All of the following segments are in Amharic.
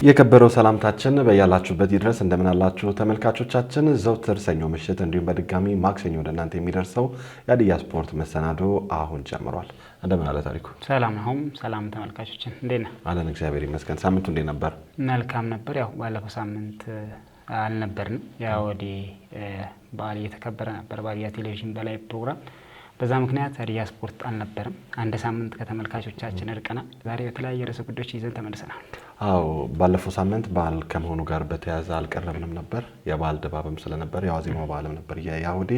የከበረው ሰላምታችን በያላችሁበት ይድረስ። እንደምን አላችሁ ተመልካቾቻችን? ዘውትር ሰኞ ምሽት እንዲሁም በድጋሚ ማክሰኞ ወደ እናንተ የሚደርሰው የሀዲያ ስፖርት መሰናዶ አሁን ጀምሯል። እንደምን አለ ታሪኩ? ሰላም ነው። ሰላም ተመልካቾችን እንዴት ነህ? አለን እግዚአብሔር ይመስገን። ሳምንቱ እንዴት ነበር? መልካም ነበር። ያው ባለፈው ሳምንት አልነበርንም። ያው ወዲ በዓል እየተከበረ ነበር በሀዲያ ቴሌቪዥን በላይ ፕሮግራም። በዛ ምክንያት ሀዲያ ስፖርት አልነበረም። አንድ ሳምንት ከተመልካቾቻችን እርቀናል። ዛሬ በተለያየ ርዕሰ ጉዳዮች ይዘን ተመልሰናል። አዎ ባለፈው ሳምንት በዓል ከመሆኑ ጋር በተያያዘ አልቀረብንም ነበር። የበዓል ድባብም ስለነበር የዋዜማው በዓልም ነበር የአይሁዴ።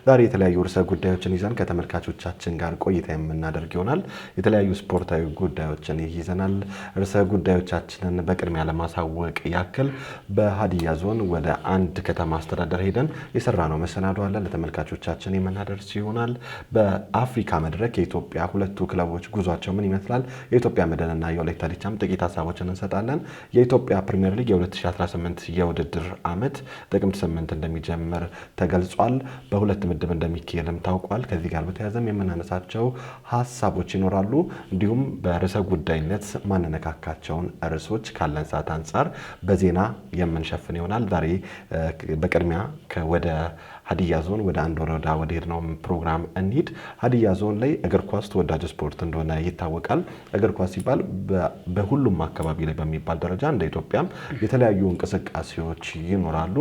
ዛሬ የተለያዩ ርዕሰ ጉዳዮችን ይዘን ከተመልካቾቻችን ጋር ቆይታ የምናደርግ ይሆናል። የተለያዩ ስፖርታዊ ጉዳዮችን ይዘናል። ርዕሰ ጉዳዮቻችንን በቅድሚያ ለማሳወቅ ያክል በሀዲያ ዞን ወደ አንድ ከተማ አስተዳደር ሄደን የሰራነው መሰናዶ አለ ለተመልካቾቻችን የምናደርስ ይሆናል። በአፍሪካ መድረክ የኢትዮጵያ ሁለቱ ክለቦች ጉዟቸው ምን ይመስላል? የኢትዮጵያ መድንና የወላይታ ዲቻም ጥቂት ሀሳቦችን እንሰጣለን። የኢትዮጵያ ፕሪሚየር ሊግ የ2018 የውድድር ዓመት ጥቅምት 8 እንደሚጀምር ተገልጿል። በሁለት ምድብ እንደሚካሄድም ታውቋል። ከዚህ ጋር በተያያዘም የምናነሳቸው ሀሳቦች ይኖራሉ። እንዲሁም በርዕሰ ጉዳይነት ማንነካካቸውን ርዕሶች ካለን ሰዓት አንጻር በዜና የምንሸፍን ይሆናል። ዛሬ በቅድሚያ ወደ ሀዲያ ዞን ወደ አንድ ወረዳ ወደ ሄድነው ፕሮግራም እንሂድ። ሀዲያ ዞን ላይ እግር ኳስ ተወዳጅ ስፖርት እንደሆነ ይታወቃል። እግር ኳስ ሲባል በሁሉም አካባቢ ላይ በሚባል ደረጃ እንደ ኢትዮጵያም የተለያዩ እንቅስቃሴዎች ይኖራሉ።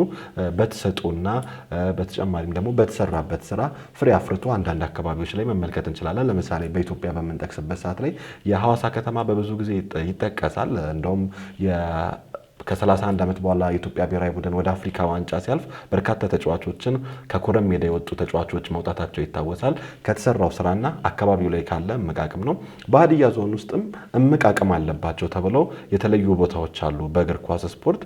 በተሰጡና በተጨማሪም ደግሞ በተሰራበት ስራ ፍሬ አፍርቶ አንዳንድ አካባቢዎች ላይ መመልከት እንችላለን። ለምሳሌ በኢትዮጵያ በምንጠቅስበት ሰዓት ላይ የሐዋሳ ከተማ በብዙ ጊዜ ይጠቀሳል። እንደውም ከ31 ዓመት በኋላ የኢትዮጵያ ብሔራዊ ቡድን ወደ አፍሪካ ዋንጫ ሲያልፍ በርካታ ተጫዋቾችን ከኮረም ሜዳ የወጡ ተጫዋቾች መውጣታቸው ይታወሳል። ከተሰራው ስራና አካባቢው ላይ ካለ እምቃቅም ነው። በሀዲያ ዞን ውስጥም እምቃቅም አለባቸው ተብለው የተለዩ ቦታዎች አሉ። በእግር ኳስ ስፖርት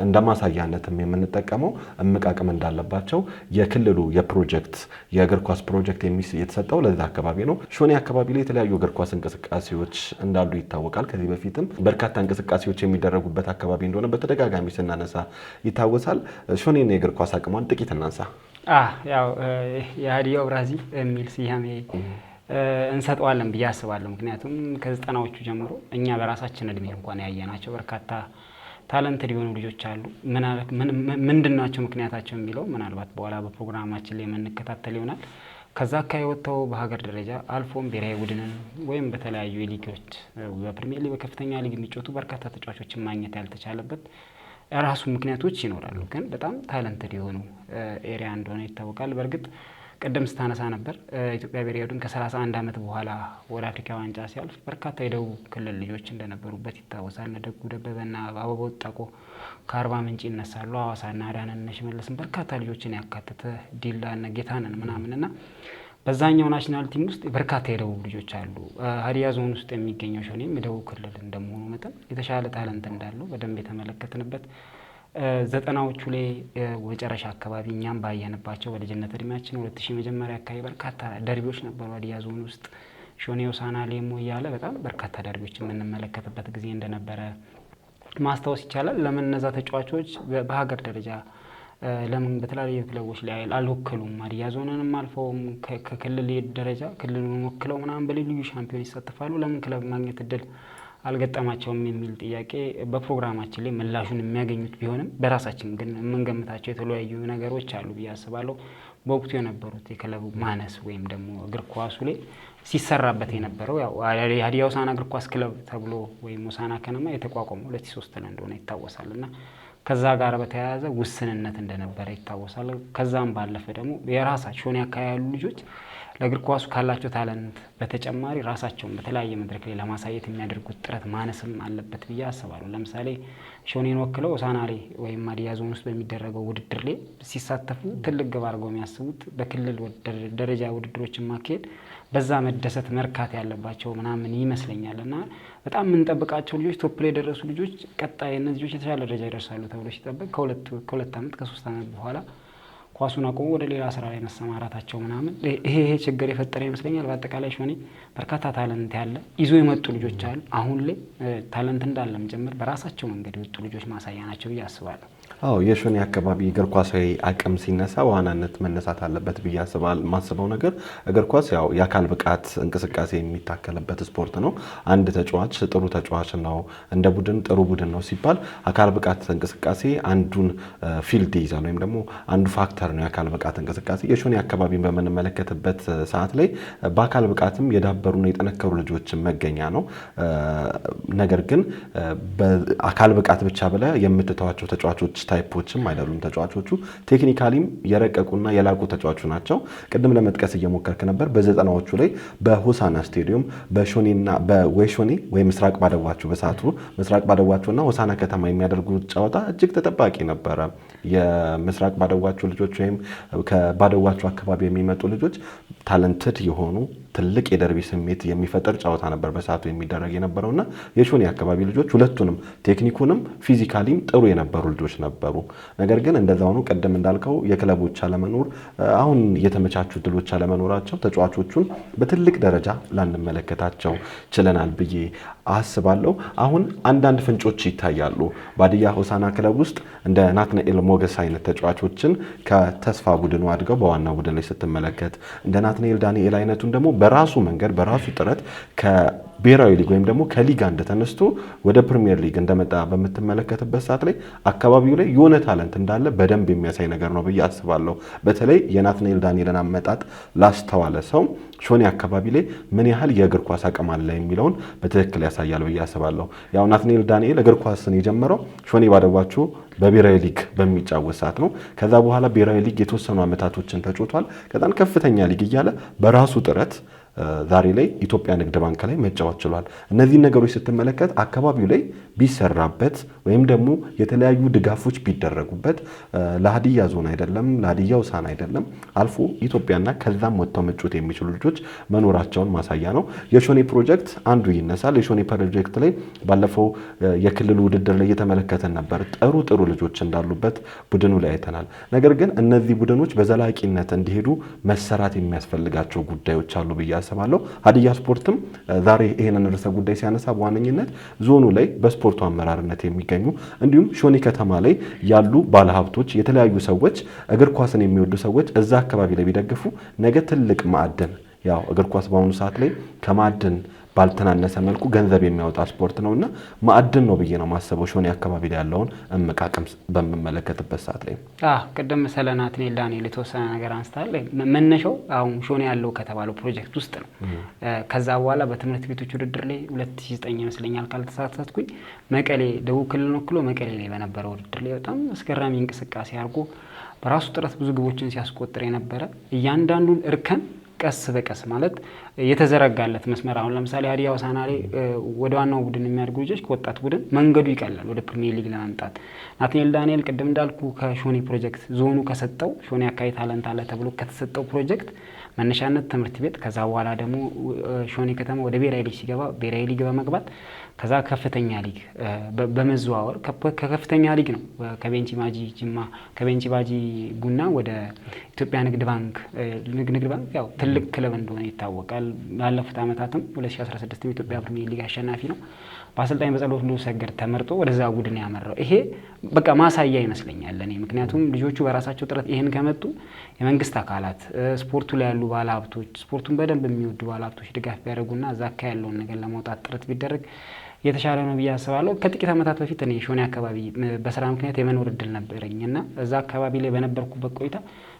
እንደ ማሳያነትም የምንጠቀመው እምቃቅም እንዳለባቸው የክልሉ የፕሮጀክት የእግር ኳስ ፕሮጀክት የተሰጠው ለዛ አካባቢ ነው። ሾኔ አካባቢ ላይ የተለያዩ እግር ኳስ እንቅስቃሴዎች እንዳሉ ይታወቃል። ከዚህ በፊትም በርካታ እንቅስቃሴዎች የሚደረጉበት አካባቢ እንደሆነ በተደጋጋሚ ስናነሳ ይታወሳል። ሾኔን የእግር ኳስ አቅሟን ጥቂት እናንሳ። ያው የሀዲያው ብራዚል የሚል ስያሜ እንሰጠዋለን ብዬ አስባለሁ። ምክንያቱም ከ90ዎቹ ጀምሮ እኛ በራሳችን እድሜ እንኳን ያየናቸው በርካታ ታለንት የሆኑ ልጆች አሉ። ምንድን ናቸው ምክንያታቸው የሚለው ምናልባት በኋላ በፕሮግራማችን ላይ የምንከታተል ይሆናል። ከዛ አካባቢ ወጥተው በሀገር ደረጃ አልፎም ብሔራዊ ቡድንን ወይም በተለያዩ ሊጎች በፕሪሚየር ሊግ በከፍተኛ ሊግ የሚጫወቱ በርካታ ተጫዋቾችን ማግኘት ያልተቻለበት ራሱ ምክንያቶች ይኖራሉ። ግን በጣም ታለንትድ የሆኑ ኤሪያ እንደሆነ ይታወቃል። በእርግጥ ቅድም ስታነሳ ነበር ኢትዮጵያ ብሔራዊ ቡድን ከ31 ዓመት በኋላ ወደ አፍሪካ ዋንጫ ሲያልፍ በርካታ የደቡብ ክልል ልጆች እንደነበሩበት ይታወሳል። እነ ደጉ ደበበና አበባው ጣቆ ከአርባ ምንጭ ይነሳሉ። ሐዋሳና አዳነን ሽመልስን በርካታ ልጆችን ያካተተ ዲላ እና ጌታነን ምናምንና በዛኛው ናሽናል ቲም ውስጥ በርካታ የደቡብ ልጆች አሉ። ሀዲያ ዞን ውስጥ የሚገኘው ሾኔም የደቡብ ክልል እንደመሆኑ መጠን የተሻለ ታለንት እንዳለው በደንብ የተመለከትንበት 90ዎቹ ላይ መጨረሻ አካባቢ እኛም ባየንባቸው በልጅነት እድሜያችን 2000 መጀመሪያ አካባቢ በርካታ ደርቢዎች ነበሩ ሀዲያ ዞን ውስጥ። ሾኔ ሆሳዕና ሌሞ እያለ በጣም በርካታ ደርቢዎች የምንመለከትበት ጊዜ እንደነበረ ማስታወስ ይቻላል። ለምን እነዛ ተጫዋቾች በሀገር ደረጃ ለምን በተለያዩ ክለቦች ላይ አልወከሉም? ሀዲያ ዞንንም አልፈውም ከክልል ደረጃ ክልሉን ወክለው ምናምን በልዩ ሻምፒዮን ይሳተፋሉ። ለምን ክለብ ማግኘት እድል አልገጠማቸውም የሚል ጥያቄ በፕሮግራማችን ላይ ምላሹን የሚያገኙት ቢሆንም በራሳችን ግን የምንገምታቸው የተለያዩ ነገሮች አሉ ብዬ አስባለሁ። በወቅቱ የነበሩት የክለቡ ማነስ ወይም ደግሞ እግር ኳሱ ላይ ሲሰራበት የነበረው ያው ሀዲያ ሆሳዕና እግር ኳስ ክለብ ተብሎ ወይም ሆሳዕና ከነማ የተቋቋመው 2003 ላይ እንደሆነ ይታወሳል እና ከዛ ጋር በተያያዘ ውስንነት እንደነበረ ይታወሳል። ከዛም ባለፈ ደግሞ የራሳቸው ሾኔ አካባቢ ያሉ ልጆች ለእግር ኳሱ ካላቸው ታለንት በተጨማሪ ራሳቸውን በተለያየ መድረክ ላይ ለማሳየት የሚያደርጉት ጥረት ማነስም አለበት ብዬ አስባለሁ። ለምሳሌ ሾኔን ወክለው ሆሳዕና ላይ ወይም ሀዲያ ዞን ውስጥ በሚደረገው ውድድር ላይ ሲሳተፉ ትልቅ ግብ አድርገው የሚያስቡት በክልል ደረጃ ውድድሮችን ማካሄድ በዛ መደሰት መርካት ያለባቸው ምናምን ይመስለኛል እና በጣም የምንጠብቃቸው ልጆች ቶፕ ላይ የደረሱ ልጆች ቀጣይ እነዚህ ልጆች የተሻለ ደረጃ ይደርሳሉ ተብሎ ሲጠበቅ ከሁለት ዓመት ከ3 ዓመት በኋላ ኳሱን አቆሙ ወደ ሌላ ስራ ላይ መሰማራታቸው ምናምን ይሄ ችግር የፈጠረ ይመስለኛል። በአጠቃላይ ሾኔ በርካታ ታለንት ያለ ይዞ የመጡ ልጆች አሉ። አሁን ላይ ታለንት እንዳለም ጭምር በራሳቸው መንገድ የወጡ ልጆች ማሳያ ናቸው ብዬ አስባለሁ። አዎ የሾኔ አካባቢ እግር ኳሳዊ አቅም ሲነሳ በዋናነት መነሳት አለበት ብዬ ማስበው ነገር እግር ኳስ ያው የአካል ብቃት እንቅስቃሴ የሚታከልበት ስፖርት ነው። አንድ ተጫዋች ጥሩ ተጫዋች ነው፣ እንደ ቡድን ጥሩ ቡድን ነው ሲባል አካል ብቃት እንቅስቃሴ አንዱን ፊልድ ይይዛል ወይም ደግሞ አንዱ ፋክተር ነው የአካል ብቃት እንቅስቃሴ። የሾኔ አካባቢን በምንመለከትበት ሰዓት ላይ በአካል ብቃትም የዳበሩና የጠነከሩ ልጆችን መገኛ ነው። ነገር ግን በአካል ብቃት ብቻ ብለ የምትተዋቸው ተጫዋቾች ታይፖችም አይደሉም። ተጫዋቾቹ ቴክኒካሊም የረቀቁና የላቁ ተጫዋቾች ናቸው። ቅድም ለመጥቀስ እየሞከርክ ነበር። በ90ዎቹ ላይ በሆሳና ስቴዲየም በሾኔና በዌሾኔ ወይ ምስራቅ ባደዋቹ በሰዓቱ ምስራቅ ባደዋቹና ሆሳና ከተማ የሚያደርጉት ጨዋታ እጅግ ተጠባቂ ነበረ። የምስራቅ ባደዋቹ ልጆች ወይም ከባደዋቹ አካባቢ የሚመጡ ልጆች ታለንትድ የሆኑ ትልቅ የደርቢ ስሜት የሚፈጥር ጨዋታ ነበር በሰዓቱ የሚደረግ የነበረውና የሾኔ አካባቢ ልጆች ሁለቱንም ቴክኒኩንም ፊዚካሊም ጥሩ የነበሩ ልጆች ነበሩ። ነገር ግን እንደዛው ነው ቀደም እንዳልከው የክለቦች አለመኖር፣ አሁን የተመቻቹ ድሎች አለመኖራቸው ተጫዋቾቹን በትልቅ ደረጃ ላንመለከታቸው ችለናል ብዬ አስባለሁ። አሁን አንዳንድ ፍንጮች ይታያሉ። ባድያ ሆሳና ክለብ ውስጥ እንደ ናትናኤል ሞገስ አይነት ተጫዋቾችን ከተስፋ ቡድኑ አድገው በዋና ቡድን ላይ ስትመለከት እንደ ናትናኤል ዳንኤል አይነቱን ደግሞ በራሱ መንገድ በራሱ ጥረት ከብሔራዊ ሊግ ወይም ደግሞ ከሊጋ እንደተነስቶ ወደ ፕሪሚየር ሊግ እንደመጣ በምትመለከትበት ሰዓት ላይ አካባቢው ላይ የሆነ ታለንት እንዳለ በደንብ የሚያሳይ ነገር ነው ብዬ አስባለሁ። በተለይ የናትናኤል ዳንኤልን አመጣጥ ላስተዋለ ሰው ሾኔ አካባቢ ላይ ምን ያህል የእግር ኳስ አቅም አለ የሚለውን በትክክል ያሳያል ብዬ አስባለሁ። ያው ናትናኤል ዳንኤል እግር ኳስን የጀመረው ሾኔ ባደዋቹ በብሔራዊ ሊግ በሚጫወት ሰዓት ነው። ከዛ በኋላ ብሔራዊ ሊግ የተወሰኑ አመታቶችን ተጫውቷል። ከዛን ከፍተኛ ሊግ እያለ በራሱ ጥረት ዛሬ ላይ ኢትዮጵያ ንግድ ባንክ ላይ መጫወት ችሏል። እነዚህ ነገሮች ስትመለከት አካባቢው ላይ ቢሰራበት ወይም ደግሞ የተለያዩ ድጋፎች ቢደረጉበት ለሀዲያ ዞን አይደለም ለሀዲያ ሆሳዕና አይደለም አልፎ ኢትዮጵያና ከዛም ወጥተው መጫወት የሚችሉ ልጆች መኖራቸውን ማሳያ ነው። የሾኔ ፕሮጀክት አንዱ ይነሳል። የሾኔ ፕሮጀክት ላይ ባለፈው የክልሉ ውድድር ላይ እየተመለከተን ነበር። ጥሩ ልጆች እንዳሉበት ቡድኑ ላይ አይተናል። ነገር ግን እነዚህ ቡድኖች በዘላቂነት እንዲሄዱ መሰራት የሚያስፈልጋቸው ጉዳዮች አሉ ብዬ አስባለሁ። ሀዲያ ስፖርትም ዛሬ ይሄንን ርዕሰ ጉዳይ ሲያነሳ በዋነኝነት ዞኑ ላይ በስፖርቱ አመራርነት የሚገኙ እንዲሁም ሾኔ ከተማ ላይ ያሉ ባለሀብቶች፣ የተለያዩ ሰዎች፣ እግር ኳስን የሚወዱ ሰዎች እዛ አካባቢ ላይ ቢደግፉ ነገ ትልቅ ማዕድን ያው እግር ኳስ በአሁኑ ሰዓት ላይ ከማዕድን ባልተናነሰ መልኩ ገንዘብ የሚያወጣ ስፖርት ነውና ማዕድን ነው ብዬ ነው ማሰበው። ሾኔ አካባቢ ላይ ያለውን እምቅ አቅም በምመለከትበት ሰዓት ላይ ቅድም ስለ ናትናኤል ዳንኤል የተወሰነ ነገር አንስታል። መነሻው አሁን ሾኔ ያለው ከተባለው ፕሮጀክት ውስጥ ነው። ከዛ በኋላ በትምህርት ቤቶች ውድድር ላይ 2009 ይመስለኛል ካልተሳሳትኩኝ መቀሌ ደቡብ ክልል ወክሎ መቀሌ ላይ በነበረው ውድድር ላይ በጣም አስገራሚ እንቅስቃሴ አድርጎ በራሱ ጥረት ብዙ ግቦችን ሲያስቆጥር የነበረ እያንዳንዱን እርከን ቀስ በቀስ ማለት የተዘረጋለት መስመር አሁን ለምሳሌ ሀዲያ ሆሳዕና ላይ ወደ ዋናው ቡድን የሚያድጉ ልጆች ከወጣት ቡድን መንገዱ ይቀላል ወደ ፕሪሚየር ሊግ ለመምጣት። ናትናኤል ዳንኤል ቅድም እንዳልኩ ከሾኔ ፕሮጀክት ዞኑ ከሰጠው ሾኔ አካባቢ ታለንት አለ ተብሎ ከተሰጠው ፕሮጀክት መነሻነት ትምህርት ቤት ከዛ በኋላ ደግሞ ሾኔ ከተማ ወደ ብሔራዊ ሊግ ሲገባ ብሔራዊ ሊግ በመግባት ከዛ ከፍተኛ ሊግ በመዘዋወር ከከፍተኛ ሊግ ነው ከቤንች ማጂ ጅማ ከቤንች ማጂ ቡና ወደ ኢትዮጵያ ንግድ ባንክ ያው ትልቅ ክለብ እንደሆነ ይታወቃል። ባለፉት አመታትም 2016 የኢትዮጵያ ፕሪሚየር ሊግ አሸናፊ ነው። በአሰልጣኝ በጸሎት ልውሰገድ ተመርጦ ወደዛ ቡድን ያመራው ይሄ በቃ ማሳያ ይመስለኛል እኔ። ምክንያቱም ልጆቹ በራሳቸው ጥረት ይሄን ከመጡ የመንግስት አካላት ስፖርቱ ላይ ያሉ ባለሀብቶች ስፖርቱን በደንብ የሚወዱ ባለሀብቶች ድጋፍ ቢያደርጉና እዛ አካባቢ ያለውን ነገር ለማውጣት ጥረት ቢደረግ የተሻለ ነው ብዬ አስባለሁ። ከጥቂት አመታት በፊት እኔ ሾኔ አካባቢ በስራ ምክንያት የመኖር እድል ነበረኝና እዛ አካባቢ ላይ በነበርኩበት ቆይታ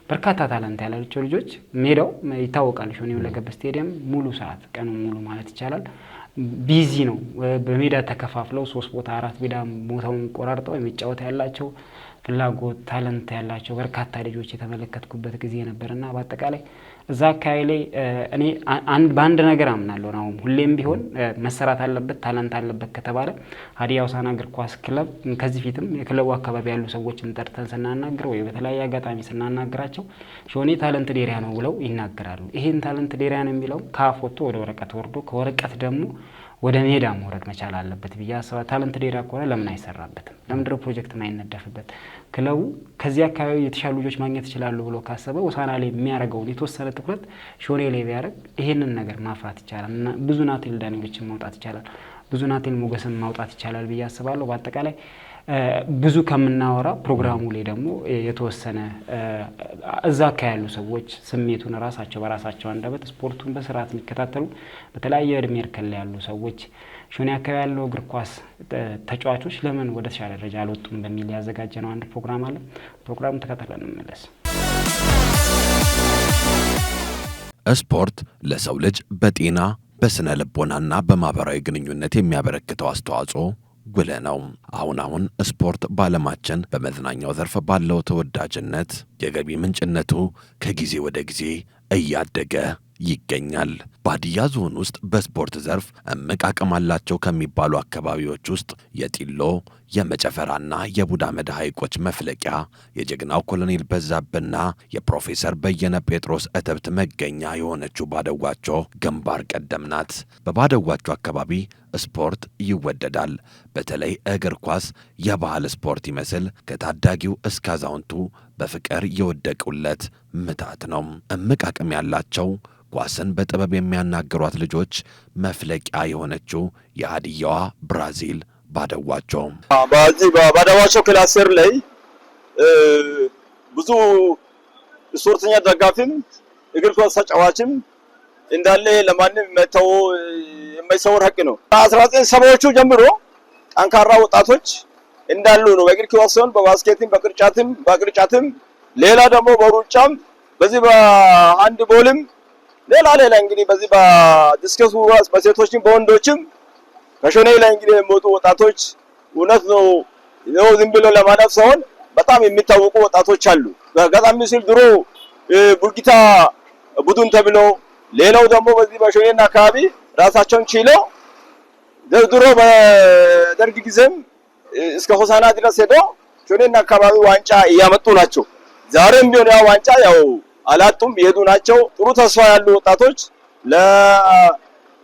በርካታ ታለንት ያላቸው ልጆች ሜዳው ይታወቃል። ሾኔ ሁለገብ ስቴዲየም ሙሉ ሰዓት ቀኑን ሙሉ ማለት ይቻላል ቢዚ ነው። በሜዳ ተከፋፍለው 3 ቦታ 4 ሜዳ ቦታውን ቆራርጠው የሚጫወት ያላቸው ፍላጎት ታለንት ያላቸው በርካታ ልጆች የተመለከትኩበት ጊዜ ነበርና በአጠቃላይ እዛ አካባቢ ላይ እኔ በአንድ ነገር አምናለሁ ነው ሁሌም ቢሆን መሰራት አለበት ታለንት አለበት ከተባለ ሀዲያ ሆሳዕና እግር ኳስ ክለብ ከዚህ ፊትም የክለቡ አካባቢ ያሉ ሰዎችን ጠርተን ስናናግር ወይ በተለያየ አጋጣሚ ስናናግራቸው ሾኔ ታለንት ኤሪያ ነው ብለው ይናገራሉ። ይሄን ታለንት ኤሪያ ነው የሚለው ከአፍ ወጥቶ ወደ ወረቀት ወርዶ ከወረቀት ደግሞ ወደ ሜዳ መውረድ መቻል አለበት ብዬ አስባለሁ። ታለንት ኤሪያ ከሆነ ለምን አይሰራበትም? ለምንድነው ፕሮጀክት ማይነደፍበት? ክለቡ ከዚህ አካባቢ የተሻሉ ልጆች ማግኘት ይችላሉ ብሎ ካሰበ ሆሳዕና ላይ የሚያደርገውን የተወሰነ ትኩረት ሾኔ ላይ ቢያደርግ ይሄንን ነገር ማፍራት ይቻላል እና ብዙ ናትናኤል ዳንኤሎችን ማውጣት ይቻላል፣ ብዙ ናትናኤል ሞገስን ማውጣት ይቻላል ብዬ አስባለሁ። በአጠቃላይ ብዙ ከምናወራ ፕሮግራሙ ላይ ደግሞ የተወሰነ እዛ ያሉ ሰዎች ስሜቱን በራሳቸው አንደበት ስፖርቱን በስርዓት የሚከታተሉ በተለያየ እድሜ እርከን ላይ ያሉ ሰዎች ሾኔ አካባቢ ያለው እግር ኳስ ተጫዋቾች ለምን ወደ ተሻለ ደረጃ አልወጡም በሚል ያዘጋጀነው አንድ ፕሮግራም አለ። ፕሮግራሙ ተከታትለን እንመለስ። ስፖርት ለሰው ልጅ በጤና በስነ ልቦናና በማህበራዊ ግንኙነት የሚያበረክተው አስተዋጽኦ ጉልህ ነው። አሁን ስፖርት በዓለማችን በመዝናኛው ዘርፍ ባለው ተወዳጅነት የገቢ ምንጭነቱ ከጊዜ ወደ ጊዜ እያደገ ይገኛል። በሀዲያ ዞን ውስጥ በስፖርት ዘርፍ እምቅ አቅም አላቸው ከሚባሉ አካባቢዎች ውስጥ የጢሎ የመጨፈራና የቡዳ መዳ ሐይቆች መፍለቂያ የጀግናው ኮሎኔል በዛብህና የፕሮፌሰር በየነ ጴጥሮስ እትብት መገኛ የሆነችው ባደዋቾ ግንባር ቀደም ናት። በባደዋቾ አካባቢ ስፖርት ይወደዳል። በተለይ እግር ኳስ የባህል ስፖርት ይመስል ከታዳጊው እስከ አዛውንቱ በፍቅር የወደቁለት ምታት ነው። እምቅ አቅም ያላቸው ኳስን በጥበብ የሚያናገሯት ልጆች መፍለቂያ የሆነችው የሀዲያዋ ብራዚል ባደዋቾ በዚህ ባደዋቾ ክላስተር ላይ ብዙ ስፖርተኛ ደጋፊም እግር ኳስ ተጫዋችም እንዳለ ለማንም የማይሰወር ሀቅ ነው። ከ1970ዎቹ ጀምሮ ጠንካራ ወጣቶች እንዳሉ ነው። በእግር ኳስ ሲሆን በባስኬትም በቅርጫትም ሌላ ደግሞ በሩጫም በዚህ በሃንድ ቦልም ሌላ እንግዲህ በዚህ በዲስከስ በሴቶችም በወንዶችም ከሾኔ ላይ እንግዲህ የሚወጡ ወጣቶች እውነት ነው ዝም ብሎ ለማለፍ ሳይሆን በጣም የሚታወቁ ወጣቶች አሉ። በጋጣሚ ሲል ድሮ ቡልጊታ ቡድን ተብሎ ሌላው ደግሞ በዚህ በሾኔና አካባቢ ራሳቸውን ችለው ድሮ በደርግ ጊዜም እስከ ሆሳና ድረስ ሄደው ሾኔና አካባቢ ዋንጫ እያመጡ ናቸው። ዛሬም ቢሆን ያው ዋንጫ ያው አላጡም የሄዱ ናቸው። ጥሩ ተስፋ ያሉ ወጣቶች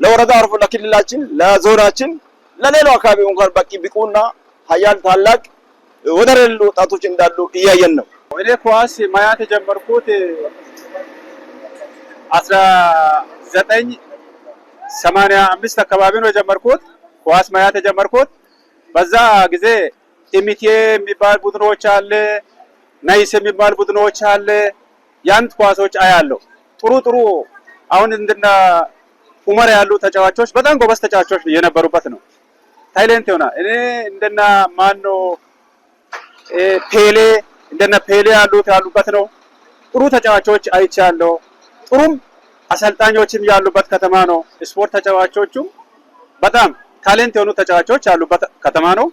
ለወረዳ አርፎ ለክልላችን ለዞናችን ለሌላው አካባቢ እንኳን በቂ ብቁና ሀያል ታላቅ ወደር የሌሉ ወጣቶች እንዳሉ እያየን ነው። እኔ ኳስ ማየት የጀመርኩት 1985 አካባቢ ነው የጀመርኩት ኳስ ማየት የጀመርኩት። በዛ ጊዜ ኤሚቴ የሚባል ቡድኖች አለ፣ ናይስ የሚባል ቡድኖች አለ። ያንት ኳሶች አያለው ጥሩ አሁን እንደና ኡመር ያሉ ተጫዋቾች በጣም ጎበዝ ተጫዋቾች የነበሩበት ነው። ታይላንት ሆና እኔ እንደና ማኖ ፔሌ እንደና ፔሌ ያሉበት ነው። ጥሩ ተጫዋቾች አይቻለሁ። ጥሩም አሰልጣኞችም ያሉበት ከተማ ነው። ስፖርት ተጫዋቾቹም በጣም ታሌንት የሆኑ ተጫዋቾች ያሉበት ከተማ ነው፣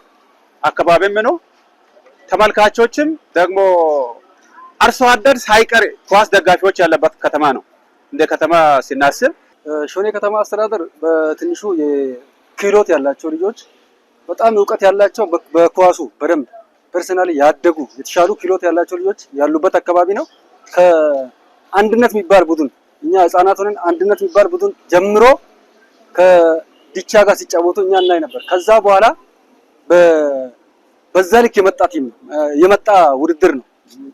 አካባቢም ነው። ተመልካቾችም ደግሞ አርሶ አደር ሳይቀር ኳስ ደጋፊዎች ያለበት ከተማ ነው። እንደ ከተማ ሲናስብ ሾኔ ከተማ አስተዳደር በትንሹ የክህሎት ያላቸው ልጆች በጣም ዕውቀት ያላቸው በኳሱ በደንብ ፐርሰናሊ ያደጉ የተሻሉ ክህሎት ያላቸው ልጆች ያሉበት አካባቢ ነው። ከአንድነት የሚባል ቡድን እኛ ህፃናት ሆነን አንድነት የሚባል ቡድን ጀምሮ ከዲቻ ጋር ሲጫወቱ እኛ እናይ ነበር። ከዛ በኋላ በዛ ልክ የመጣ ውድድር ነው።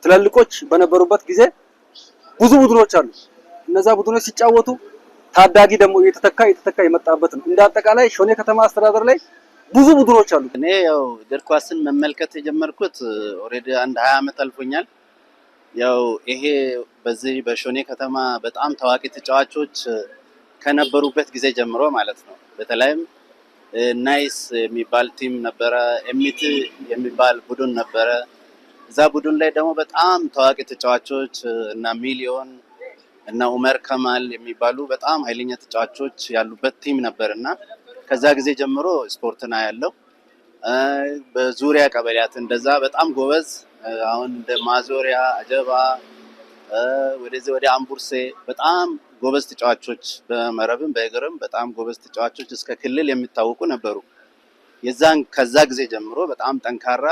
ትላልቆች በነበሩበት ጊዜ ብዙ ቡድኖች አሉ። እነዛ ቡድኖች ሲጫወቱ ታዳጊ ደግሞ እየተተካ የመጣበት ነው። እንደ አጠቃላይ ሾኔ ከተማ አስተዳደር ላይ ብዙ ቡድኖች አሉ። እኔ ያው እግር ኳስን መመልከት የጀመርኩት ኦሬዲ አንድ 20 ዓመት አልፎኛል። ያው ይሄ በዚህ በሾኔ ከተማ በጣም ታዋቂ ተጫዋቾች ከነበሩበት ጊዜ ጀምሮ ማለት ነው። በተለይም ናይስ የሚባል ቲም ነበረ፣ ኤሚቲ የሚባል ቡድን ነበረ። እዛ ቡድን ላይ ደግሞ በጣም ታዋቂ ተጫዋቾች እና ሚሊዮን እና ኡመር ከማል የሚባሉ በጣም ኃይለኛ ተጫዋቾች ያሉበት ቲም ነበርና ከዛ ጊዜ ጀምሮ ስፖርትና ያለው በዙሪያ ቀበሌያት እንደዛ በጣም ጎበዝ አሁን እንደ ማዞሪያ አጀባ ወደ አምቡርሴ በጣም ጎበዝ ተጫዋቾች በመረብም በእግርም በጣም ጎበዝ ተጫዋቾች እስከ ክልል የሚታወቁ ነበሩ። ከዛ ጊዜ ጀምሮ በጣም ጠንካራ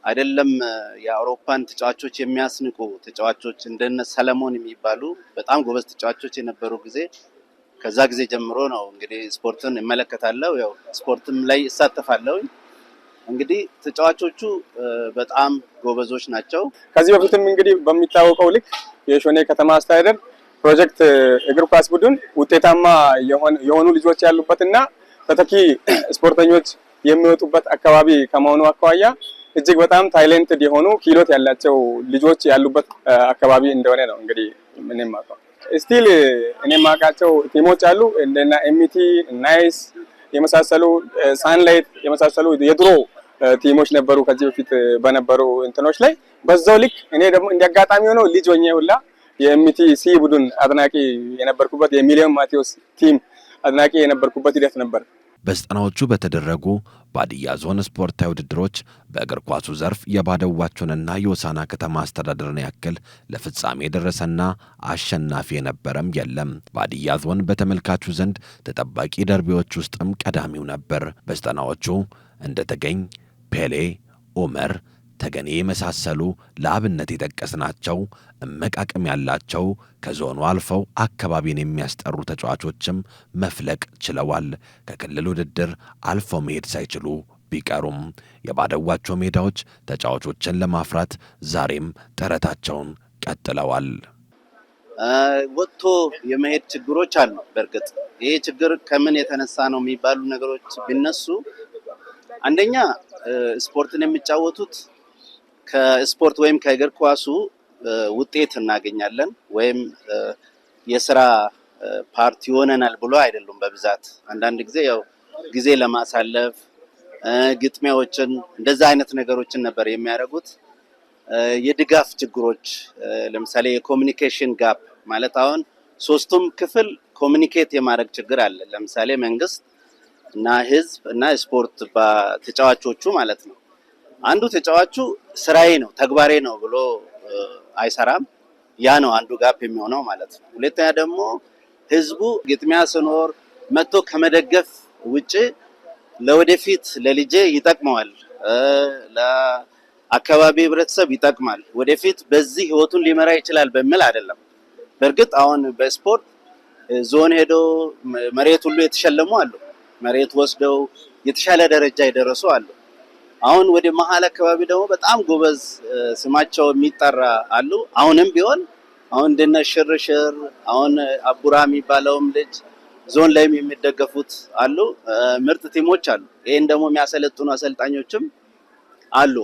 አይደለም የአውሮፓን ተጫዋቾች የሚያስንቁ ተጫዋቾች እንደነ ሰለሞን የሚባሉ በጣም ጎበዝ ተጫዋቾች የነበሩ ጊዜ ከዛ ጊዜ ጀምሮ ነው እንግዲህ ስፖርትን እመለከታለሁ። ያው ስፖርትም ላይ እሳተፋለሁ። እንግዲህ ተጫዋቾቹ በጣም ጎበዞች ናቸው። ከዚህ በፊትም እንግዲህ በሚታወቀው ልክ የሾኔ ከተማ አስተዳደር ፕሮጀክት እግር ኳስ ቡድን ውጤታማ የሆኑ ልጆች ያሉበትና ተተኪ ስፖርተኞች የሚወጡበት አካባቢ ከመሆኑ አኳያ እጅግ በጣም ታይለንትድ የሆኑ ኪሎት ያላቸው ልጆች ያሉበት አካባቢ እንደሆነ ነው እንግዲህ ምንም ማውቀው። ስቲል እኔ ማውቃቸው ቲሞች አሉ እንደና ኤምቲ ናይስ የመሳሰሉ ሳንላይት የመሳሰሉ የድሮ ቲሞች ነበሩ ከዚህ በፊት በነበሩ እንትኖች ላይ በዛው ልክ እኔ ደግሞ እንዲያጋጣሚ ሆነው ልጅ ሆኜ ሁላ የኤምቲ ሲ ቡድን አድናቂ የነበርኩበት የሚሊዮን ማቴዎስ ቲም አድናቂ የነበርኩበት ሂደት ነበር። በዘጠናዎቹ በተደረጉ በሀዲያ ዞን ስፖርታዊ ውድድሮች በእግር ኳሱ ዘርፍ የባደዋቸውንና የሆሳዕና ከተማ አስተዳደርን ያክል ለፍጻሜ የደረሰና አሸናፊ የነበረም የለም። በሀዲያ ዞን በተመልካቹ ዘንድ ተጠባቂ ደርቢዎች ውስጥም ቀዳሚው ነበር። በዘጠናዎቹ እንደ ተገኝ፣ ፔሌ፣ ኡመር፣ ተገኔ የመሳሰሉ ለአብነት የጠቀስናቸው እምቅ አቅም ያላቸው ከዞኑ አልፈው አካባቢን የሚያስጠሩ ተጫዋቾችም መፍለቅ ችለዋል። ከክልል ውድድር አልፈው መሄድ ሳይችሉ ቢቀሩም የባደዋቸው ሜዳዎች ተጫዋቾችን ለማፍራት ዛሬም ጥረታቸውን ቀጥለዋል። ወጥቶ የመሄድ ችግሮች አሉ። በእርግጥ ይሄ ችግር ከምን የተነሳ ነው የሚባሉ ነገሮች ቢነሱ አንደኛ ስፖርትን የሚጫወቱት ከስፖርት ወይም ከእግር ኳሱ ውጤት እናገኛለን ወይም የስራ ፓርቲ ይሆነናል ብሎ አይደሉም። በብዛት አንዳንድ ጊዜ ያው ጊዜ ለማሳለፍ ግጥሚያዎችን እንደዛ አይነት ነገሮችን ነበር የሚያደርጉት። የድጋፍ ችግሮች ለምሳሌ የኮሚኒኬሽን ጋፕ ማለት አሁን ሶስቱም ክፍል ኮሚኒኬት የማድረግ ችግር አለ። ለምሳሌ መንግስት እና ህዝብ እና ስፖርት ተጫዋቾቹ ማለት ነው። አንዱ ተጫዋቹ ስራዬ ነው ተግባሬ ነው ብሎ አይሰራም። ያ ነው አንዱ ጋፕ የሚሆነው ማለት ነው። ሁለተኛ ደግሞ ህዝቡ ግጥሚያ ሲኖር መጥቶ ከመደገፍ ውጪ ለወደፊት ለልጄ ይጠቅመዋል፣ ለአካባቢ ህብረተሰብ ይጠቅማል፣ ወደፊት በዚህ ህይወቱን ሊመራ ይችላል በሚል አይደለም። በእርግጥ አሁን በስፖርት ዞን ሄዶ መሬት ሁሉ የተሸለሙ አሉ። መሬት ወስደው የተሻለ ደረጃ የደረሱ አሉ። አሁን ወደ መሀል አካባቢ ደግሞ በጣም ጎበዝ ስማቸው የሚጠራ አሉ። አሁንም ቢሆን አሁን እንደነ ሽርሽር አሁን አቡራ የሚባለውም ልጅ ዞን ላይም የሚደገፉት አሉ። ምርጥ ቲሞች አሉ። ይሄን ደግሞ የሚያሰለጥኑ አሰልጣኞችም አሉ።